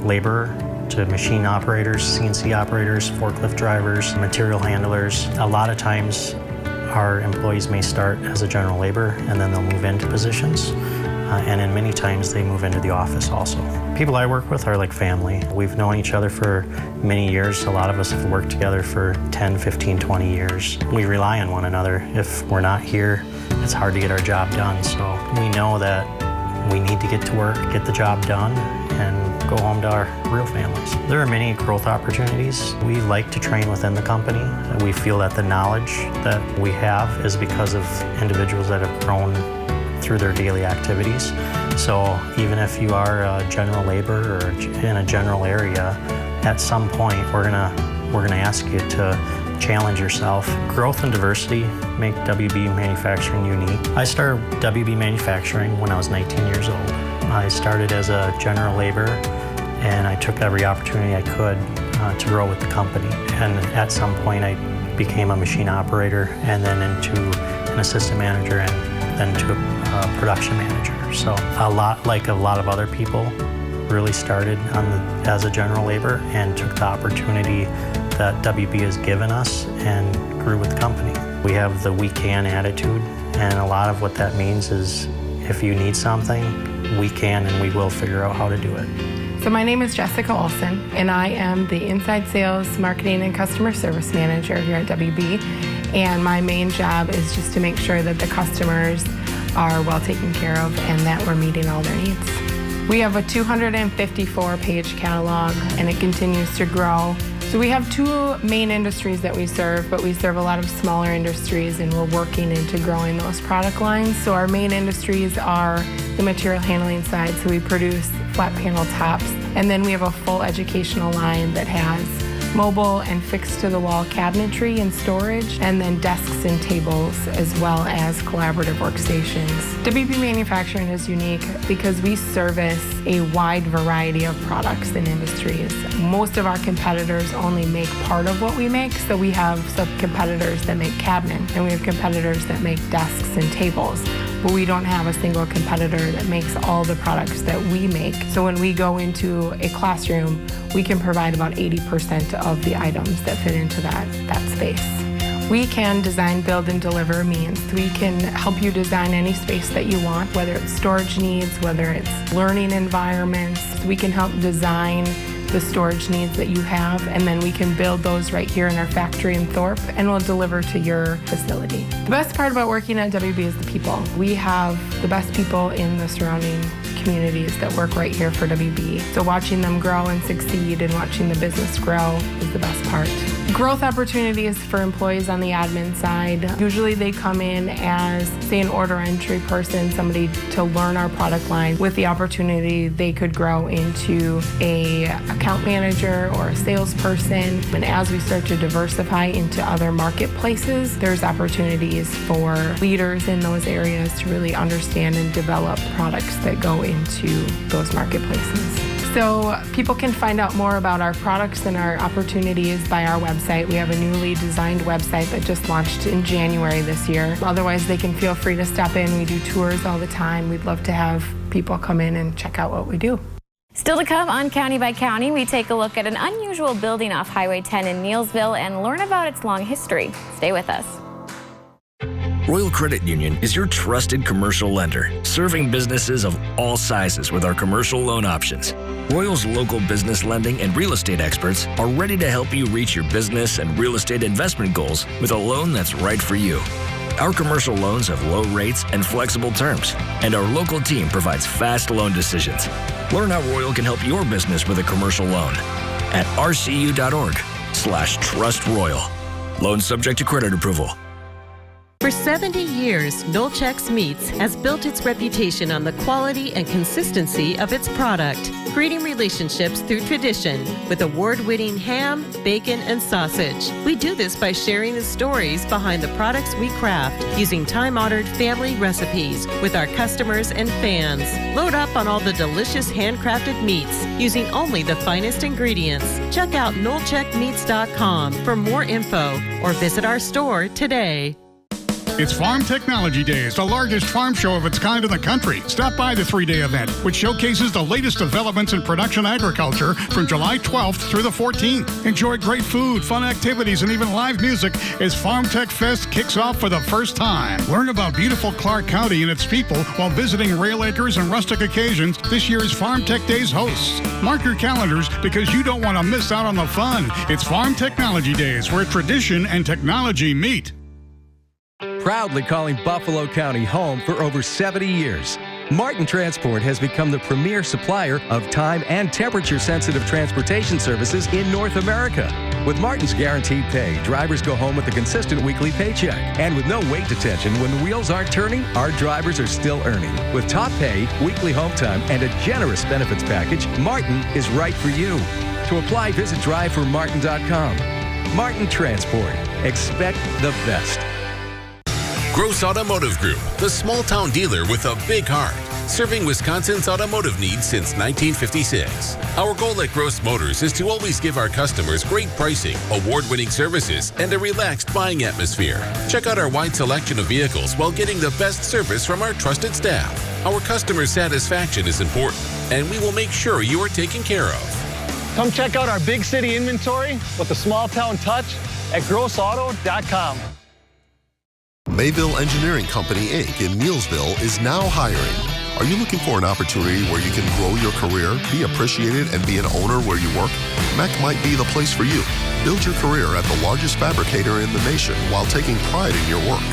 labor to machine operators, CNC operators, forklift drivers, material handlers. A lot of times, our employees may start as a general labor and then they'll move into positions. And in many times they move into the office also. People I work with are like family. We've known each other for many years. A lot of us have worked together for 10, 15, 20 years. We rely on one another. If we're not here, it's hard to get our job done. So we know that we need to get to work, get the job done, and go home to our real families. There are many growth opportunities. We like to train within the company. We feel that the knowledge that we have is because of individuals that have grown through their daily activities. So even if you are a general labor or in a general area, at some point we're gonna ask you to challenge yourself. Growth and diversity make WB Manufacturing unique. I started WB Manufacturing when I was 19 years old. I started as a general labor and I took every opportunity I could to grow with the company. And at some point I became a machine operator and then into an assistant manager and then to a production manager. So a lot of other people really started as a general labor and took the opportunity that WB has given us and grew with the company. We have the we can attitude, and a lot of what that means is if you need something, we can and we will figure out how to do it. So my name is Jessica Olson, and I am the Inside Sales, Marketing, and Customer Service Manager here at WB. And my main job is just to make sure that the customers are well taken care of and that we're meeting all their needs. We have a 254-page catalog, and it continues to grow. So we have two main industries that we serve, but we serve a lot of smaller industries, and we're working into growing those product lines. So our main industries are the material handling side, so we produce flat panel tops, and then we have a full educational line that has mobile and fixed to the wall cabinetry and storage, and then desks and tables, as well as collaborative workstations. WB Manufacturing is unique because we service a wide variety of products and industries. Most of our competitors only make part of what we make, so we have some competitors that make cabinets, and we have competitors that make desks and tables. But we don't have a single competitor that makes all the products that we make. So when we go into a classroom, we can provide about 80% of the items that fit into that space. We can design, build, and deliver means we can help you design any space that you want, whether it's storage needs, whether it's learning environments. We can help design the storage needs that you have, and then we can build those right here in our factory in Thorpe, and we'll deliver to your facility. The best part about working at WB is the people. We have the best people in the surrounding communities that work right here for WB. So watching them grow and succeed and watching the business grow is the best part. Growth opportunities for employees on the admin side. Usually they come in as, say, an order entry person, somebody to learn our product line. With the opportunity, they could grow into a account manager or a salesperson. And as we start to diversify into other marketplaces, there's opportunities for leaders in those areas to really understand and develop products that go into those marketplaces. So people can find out more about our products and our opportunities by our website. We have a newly designed website that just launched in January this year. Otherwise, they can feel free to stop in. We do tours all the time. We'd love to have people come in and check out what we do. Still to come on County by County, we take a look at an unusual building off Highway 10 in Neillsville and learn about its long history. Stay with us. Royal Credit Union is your trusted commercial lender, serving businesses of all sizes with our commercial loan options. Royal's local business lending and real estate experts are ready to help you reach your business and real estate investment goals with a loan that's right for you. Our commercial loans have low rates and flexible terms, and our local team provides fast loan decisions. Learn how Royal can help your business with a commercial loan at rcu.org/trustroyal. Loan subject to credit approval. For 70 years, Nolchex Meats has built its reputation on the quality and consistency of its product, creating relationships through tradition with award-winning ham, bacon, and sausage. We do this by sharing the stories behind the products we craft, using time-honored family recipes with our customers and fans. Load up on all the delicious handcrafted meats using only the finest ingredients. Check out NolchekMeats.com for more info or visit our store today. It's Farm Technology Days, the largest farm show of its kind in the country. Stop by the 3-day event, which showcases the latest developments in production agriculture from July 12th through the 14th. Enjoy great food, fun activities, and even live music as Farm Tech Fest kicks off for the first time. Learn about beautiful Clark County and its people while visiting Rail Acres and Rustic Occasions, this year's Farm Tech Days hosts. Mark your calendars because you don't want to miss out on the fun. It's Farm Technology Days, where tradition and technology meet. Proudly calling Buffalo County home for over 70 years. Martin Transport has become the premier supplier of time and temperature-sensitive transportation services in North America. With Martin's guaranteed pay, drivers go home with a consistent weekly paycheck. And with no wait detention, when the wheels aren't turning, our drivers are still earning. With top pay, weekly home time, and a generous benefits package, Martin is right for you. To apply, visit driveformartin.com. Martin Transport. Expect the best. Gross Automotive Group, the small-town dealer with a big heart, serving Wisconsin's automotive needs since 1956. Our goal at Gross Motors is to always give our customers great pricing, award-winning services, and a relaxed buying atmosphere. Check out our wide selection of vehicles while getting the best service from our trusted staff. Our customer satisfaction is important, and we will make sure you are taken care of. Come check out our big city inventory with a small-town touch at grossauto.com. Mayville Engineering Company, Inc. in Neillsville is now hiring. Are you looking for an opportunity where you can grow your career, be appreciated, and be an owner where you work? MEC might be the place for you. Build your career at the largest fabricator in the nation while taking pride in your work.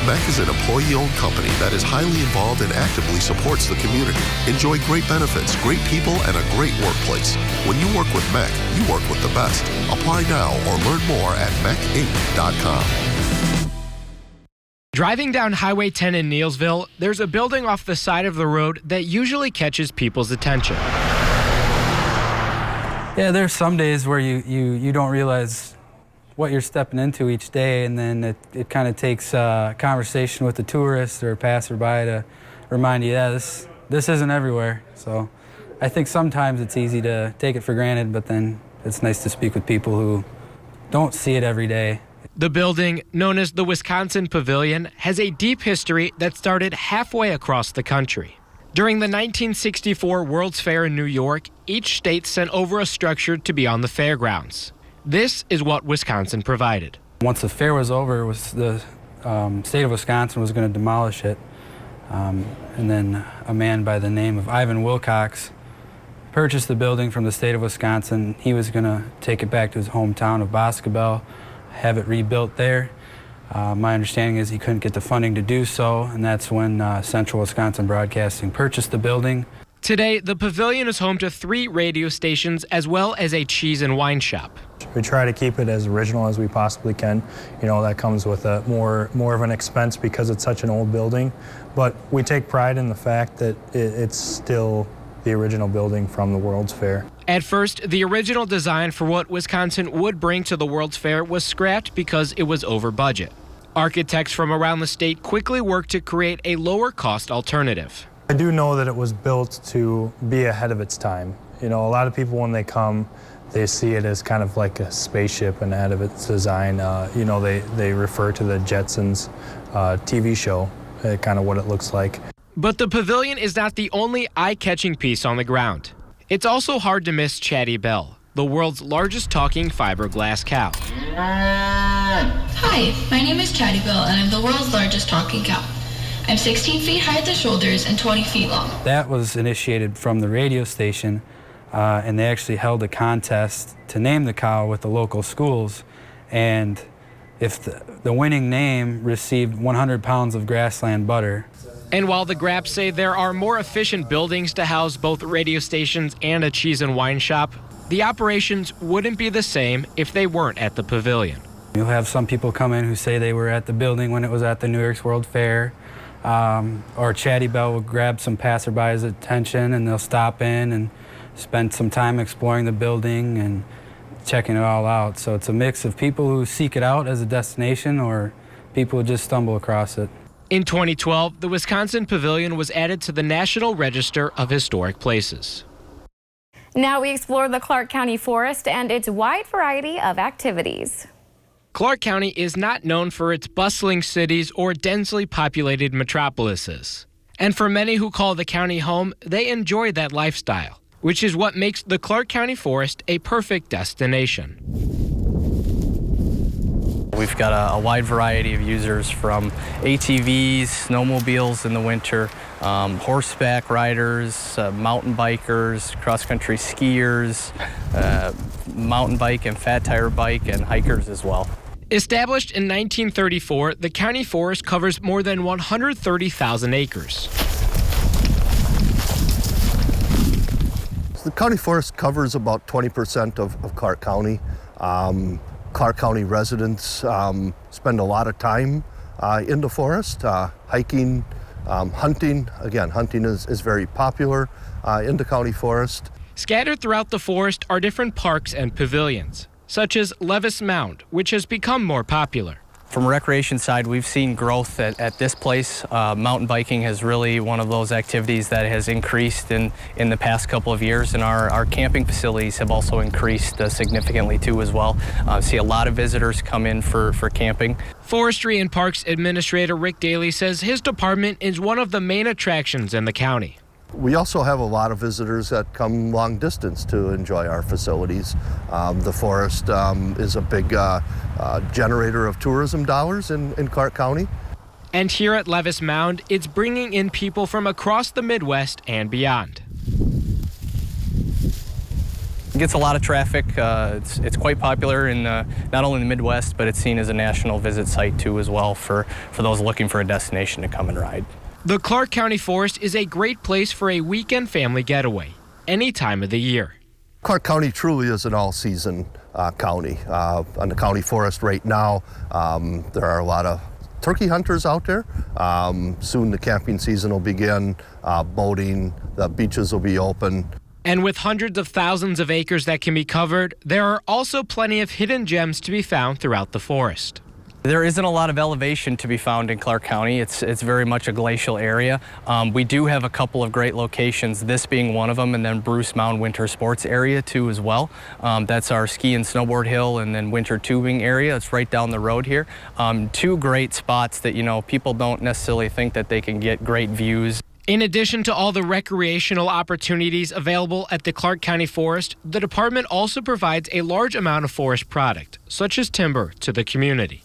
MEC is an employee-owned company that is highly involved and actively supports the community. Enjoy great benefits, great people, and a great workplace. When you work with MEC, you work with the best. Apply now or learn more at mecinc.com. Driving down Highway 10 in Neillsville, there's a building off the side of the road that usually catches people's attention. Yeah, there's some days where you don't realize what you're stepping into each day, and then it kind of takes a conversation with a tourist or a passerby to remind you, yeah, this isn't everywhere. So I think sometimes it's easy to take it for granted, but then it's nice to speak with people who don't see it every day. The building, known as the Wisconsin Pavilion, has a deep history that started halfway across the country. During the 1964 World's Fair in New York, each state sent over a structure to be on the fairgrounds. This is what Wisconsin provided. Once the fair was over, the state of Wisconsin was going to demolish it. And then a man by the name of Ivan Wilcox purchased the building from the state of Wisconsin. He was going to take it back to his hometown of Boscobel, have it rebuilt there. My understanding is he couldn't get the funding to do so, and that's when Central Wisconsin Broadcasting purchased the building. Today, the pavilion is home to 3 radio stations as well as a cheese and wine shop. We try to keep it as original as we possibly can. You know, that comes with a more of an expense because it's such an old building, but we take pride in the fact that it's still the original building from the World's Fair. At first, the original design for what Wisconsin would bring to the World's Fair was scrapped because it was over budget. Architects from around the state quickly worked to create a lower-cost alternative. I do know that it was built to be ahead of its time. You know, a lot of people when they come, they see it as kind of like a spaceship and ahead of its design. You know, they refer to the Jetsons TV show, kind of what it looks like. But the pavilion is not the only eye-catching piece on the ground. It's also hard to miss Chatty Bell, the world's largest talking fiberglass cow. Hi, my name is Chatty Bell, and I'm the world's largest talking cow. I'm 16 feet high at the shoulders and 20 feet long. That was initiated from the radio station, and they actually held a contest to name the cow with the local schools. And if the winning name received 100 pounds of grassland butter. And while the Graps say there are more efficient buildings to house both radio stations and a cheese and wine shop, the operations wouldn't be the same if they weren't at the pavilion. You'll have some people come in who say they were at the building when it was at the New York's World Fair, or Chatty Bell will grab some passerby's attention and they'll stop in and spend some time exploring the building and checking it all out. So it's a mix of people who seek it out as a destination or people who just stumble across it. In 2012, the Wisconsin Pavilion was added to the National Register of Historic Places. Now we explore the Clark County Forest and its wide variety of activities. Clark County is not known for its bustling cities or densely populated metropolises. And for many who call the county home, they enjoy that lifestyle, which is what makes the Clark County Forest a perfect destination. We've got a wide variety of users, from ATVs, snowmobiles in the winter, horseback riders, mountain bikers, cross-country skiers, mountain bike and fat tire bike, and hikers as well. Established in 1934, the county forest covers more than 130,000 acres. The county forest covers about 20% of Clark County. Clark County residents spend a lot of time in the forest, hiking, hunting. Again, hunting is very popular in the county forest. Scattered throughout the forest are different parks and pavilions, such as Levis Mound, which has become more popular. From a recreation side, we've seen growth at this place. Mountain biking is really one of those activities that has increased in the past couple of years, and our camping facilities have also increased significantly too as well. See a lot of visitors come in for camping. Forestry and Parks Administrator Rick Daly says his department is one of the main attractions in the county. We also have a lot of visitors that come long distance to enjoy our facilities. The forest is a big generator of tourism dollars in Clark County. And here at Levis Mound, it's bringing in people from across the Midwest and beyond. It gets a lot of traffic. It's quite popular in not only the Midwest, but it's seen as a national visit site too as well for those looking for a destination to come and ride. The Clark County Forest is a great place for a weekend family getaway, any time of the year. Clark County truly is an all-season county. On the county forest right now, there are a lot of turkey hunters out there. Soon the camping season will begin, boating, the beaches will be open. And with hundreds of thousands of acres that can be covered, there are also plenty of hidden gems to be found throughout the forest. There isn't a lot of elevation to be found in Clark County. It's very much a glacial area. We do have a couple of great locations, this being one of them, and then Bruce Mound Winter Sports area too as well. That's our ski and snowboard hill and then winter tubing area. It's right down the road here. Two great spots that, people don't necessarily think that they can get great views. In addition to all the recreational opportunities available at the Clark County Forest, the department also provides a large amount of forest product, such as timber, to the community.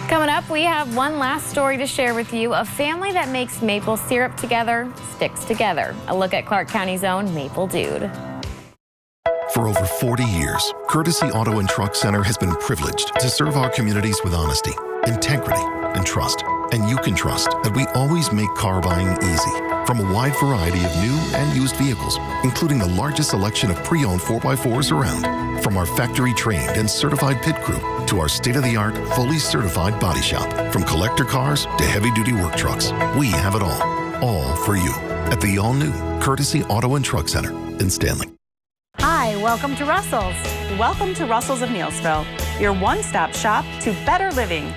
Coming up, we have one last story to share with you. A family that makes maple syrup together sticks together. A look at Clark County's own Maple Dude. For over 40 years, Courtesy Auto and Truck Center has been privileged to serve our communities with honesty, integrity, and trust. And you can trust that we always make car buying easy. From a wide variety of new and used vehicles, including the largest selection of pre-owned 4x4s around. From our factory-trained and certified pit crew to our state-of-the-art, fully certified body shop. From collector cars to heavy-duty work trucks, we have it all for you. At the all-new Courtesy Auto and Truck Center in Stanley. Hi, welcome to Russell's. Welcome to Russell's of Neilsville, your one-stop shop to better living.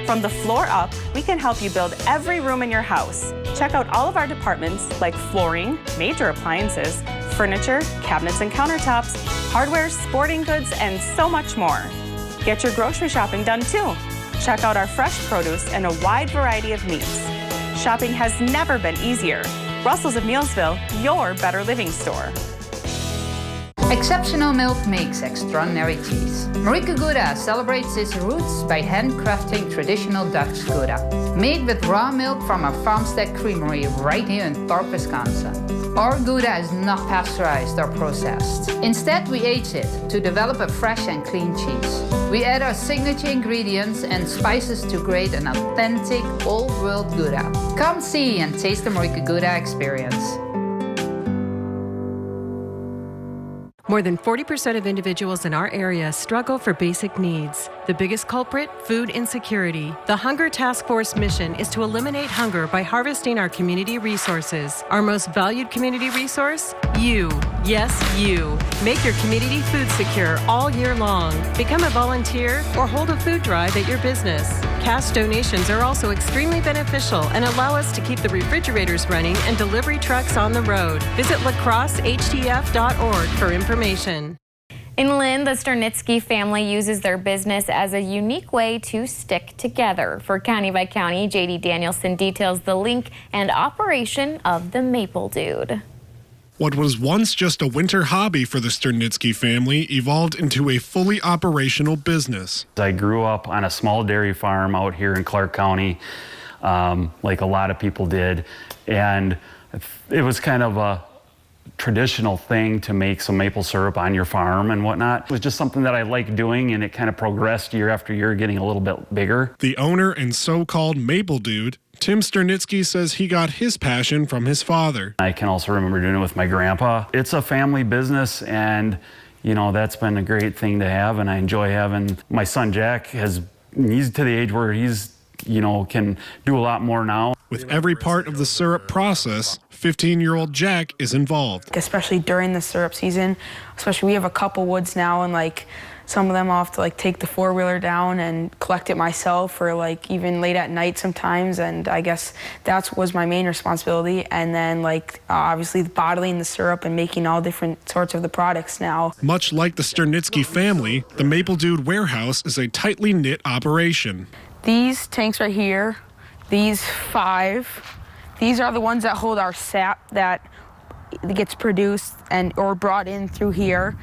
From the floor up, we can help you build every room in your house. Check out all of our departments like flooring, major appliances, furniture, cabinets and countertops, hardware, sporting goods, and so much more. Get your grocery shopping done too. Check out our fresh produce and a wide variety of meats. Shopping has never been easier. Russell's of Neilsville, your better living store. Exceptional milk makes extraordinary cheese. Marika Gouda celebrates its roots by handcrafting traditional Dutch Gouda, made with raw milk from our Farmstead Creamery right here in Thorpe, Wisconsin. Our Gouda is not pasteurized or processed. Instead, we age it to develop a fresh and clean cheese. We add our signature ingredients and spices to create an authentic, old-world Gouda. Come see and taste the Marika Gouda experience. More than 40% of individuals in our area struggle for basic needs. The biggest culprit? Food insecurity. The Hunger Task Force mission is to eliminate hunger by harvesting our community resources. Our most valued community resource? You. Yes, you. Make your community food secure all year long. Become a volunteer or hold a food drive at your business. Cash donations are also extremely beneficial and allow us to keep the refrigerators running and delivery trucks on the road. Visit lacrossehtf.org for information. In Lynn, the Sternitsky family uses their business as a unique way to stick together. For County by County, JD Danielson details the link and operation of the Maple Dude. What was once just a winter hobby for the Sternitsky family evolved into a fully operational business. I grew up on a small dairy farm out here in Clark County, like a lot of people did, and it was kind of a traditional thing to make some maple syrup on your farm and whatnot. It was just something that I liked doing, and it kind of progressed year after year, getting a little bit bigger. The owner and so-called Maple Dude, Tim Sternitsky, says he got his passion from his father. I can also remember doing it with my grandpa. It's a family business, and you know, that's been a great thing to have, and I enjoy having my son Jack. He's to the age where he's, you know, can do a lot more now. With every part of the syrup process, 15-year-old Jack is involved. Especially during the syrup season, especially we have a couple woods now, and like some of them I'll have to like take the four-wheeler down and collect it myself, or like even late at night sometimes, and I guess that was my main responsibility. And then like obviously bottling the syrup and making all different sorts of the products now. Much like the Sternitsky family, the Maple Dude warehouse is a tightly knit operation. These tanks right here, these 5, these are the ones that hold our sap that gets produced or brought in through here.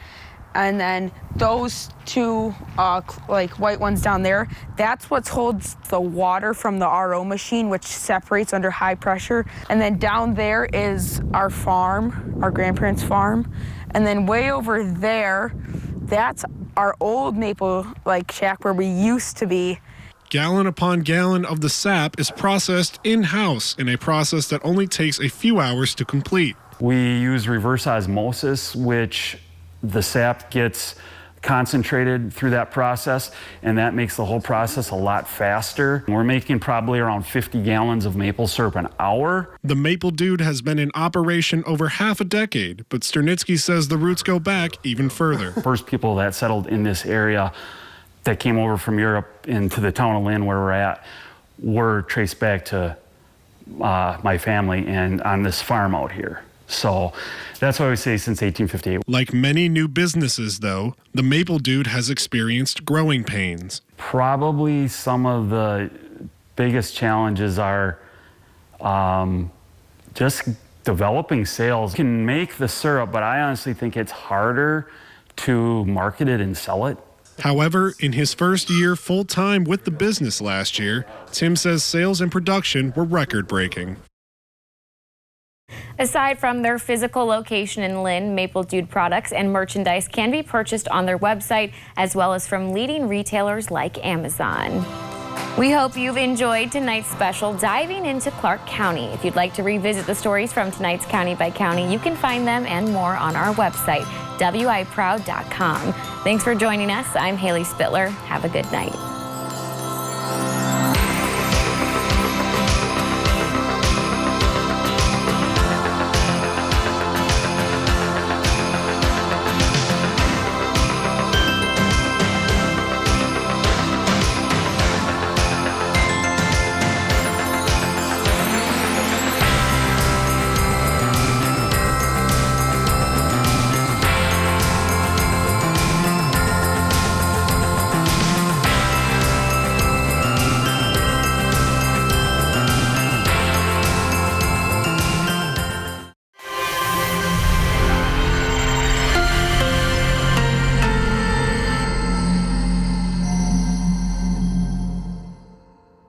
And then those 2 like white ones down there, that's what holds the water from the RO machine, which separates under high pressure. And then down there is our farm, our grandparents' farm. And then way over there, that's our old maple shack where we used to be. Gallon upon gallon of the sap is processed in-house in a process that only takes a few hours to complete. We use reverse osmosis, which the sap gets concentrated through that process, and that makes the whole process a lot faster. We're making probably around 50 gallons of maple syrup an hour. The Maple Dude has been in operation over half a decade, but Sternitsky says the roots go back even further. First people that settled in this area that came over from Europe into the town of Lynn where we're at were traced back to my family and on this farm out here. So that's why we say since 1858. Like many new businesses, though, the Maple Dude has experienced growing pains. Probably some of the biggest challenges are just developing sales. You can make the syrup, but I honestly think it's harder to market it and sell it. However, in his first year full-time with the business last year, Tim says sales and production were record-breaking. Aside from their physical location in Lynn, Maple Dude products and merchandise can be purchased on their website, as well as from leading retailers like Amazon. We hope you've enjoyed tonight's special diving into Clark County. If you'd like to revisit the stories from tonight's County by County, you can find them and more on our website, wiproud.com. Thanks for joining us. I'm Haley Spittler. Have a good night.